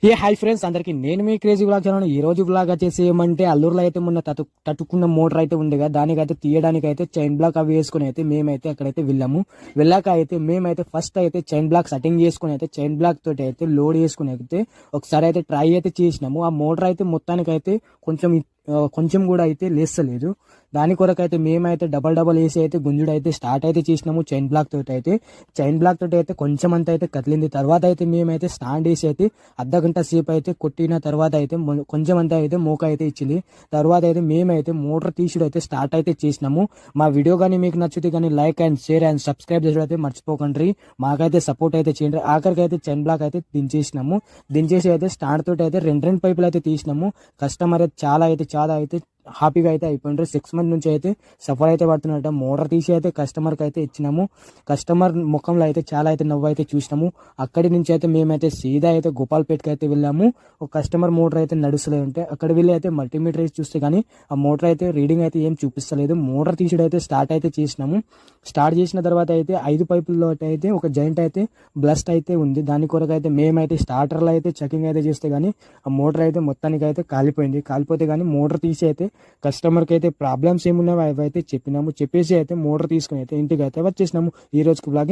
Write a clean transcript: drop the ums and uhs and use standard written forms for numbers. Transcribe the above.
Hi friends అందరికి నేను మీ crazy blog channel. ఈ రోజు బ్లాగ్ వచ్చేసి ఏమంటే అల్లూరులో అయితే మొన్న తట్టుకున్న మోటార్ అయితే ఉంది కదా, దానికైతే తీయడానికి అయితే చైన్ బ్లాక్ అవి వేసుకుని అయితే మేమైతే అక్కడైతే వెళ్ళాక అయితే మేమైతే ఫస్ట్ అయితే చైన్ బ్లాక్ సెట్టింగ్ చేసుకుని అయితే చైన్ బ్లాక్ తోటి అయితే లోడ్ చేసుకుని అయితే ఒకసారి అయితే ట్రై అయితే చేసినాము. ఆ మోటార్ అయితే మొత్తానికి అయితే కొంచెం కూడా అయితే లేస్తలేదు. దాని కొరకు అయితే మేమైతే డబల్ వేసి అయితే గుంజుడు అయితే స్టార్ట్ అయితే చేసినాము. చైన్ బ్లాక్ తోటి అయితే కొంచెం అంత అయితే కదిలింది. తర్వాత అయితే మేమైతే స్టాండ్ వేసి అయితే అర్ధగంట సేపు అయితే కొట్టిన తర్వాత అయితే కొంచెం అంతా అయితే మోక అయితే ఇచ్చింది. తర్వాత అయితే మేమైతే మోటార్ తీసుడు అయితే స్టార్ట్ అయితే చేసినాము. మా వీడియో కానీ మీకు నచ్చితే కానీ like and share and subscribe చేయడం అయితే మర్చిపోకండి. మాకైతే సపోర్ట్ అయితే చేయండి. ఆఖరికి అయితే చైన్ బ్లాక్ అయితే దించేసి అయితే స్టాండ్ తోటి అయితే రెండు పైపులు అయితే తీసినాము. కస్టమర్ అయితే చాలా అయితే హ్యాపీగా అయితే అయిపోయిండ్రు. 6 మంత్ నుంచి అయితే సఫర్ అయితే పడుతున్నట్ట. మోటార్ తీసి అయితే కస్టమర్కి అయితే ఇచ్చినాము. కస్టమర్ ముఖంలో అయితే చాలా అయితే నవ్వు అయితే చూసినాము. అక్కడి నుంచి అయితే మేమైతే సీదా అయితే గోపాల్పేటకి అయితే వెళ్ళాము. ఒక కస్టమర్ మోటార్ అయితే నడుస్తలేదు అంటే అక్కడ వెళ్ళి అయితే మల్టీమీటర్ వేసి చూస్తే కానీ ఆ మోటార్ అయితే రీడింగ్ అయితే ఏం చూపిస్తలేదు. మోటార్ తీసి అయితే స్టార్ట్ అయితే చేసినాము. స్టార్ట్ చేసిన తర్వాత అయితే 5 పైపుల్లో అయితే ఒక జాయింట్ అయితే బ్లస్ట్ అయితే ఉంది. దాని కొరకు అయితే మేమైతే స్టార్టర్లో అయితే చెకింగ్ అయితే చేస్తే కానీ ఆ మోటార్ అయితే మొత్తానికి అయితే కాలిపోతే కానీ మోటార్ తీసి అయితే కస్టమర్కి అయితే ప్రాబ్లమ్స్ ఏమున్నాయో అవి అయితే చెప్పేసి అయితే మోటార్ తీసుకుని అయితే ఇంటికి అయితే వచ్చేసినాము. ఈ రోజుకి బ్లాగ్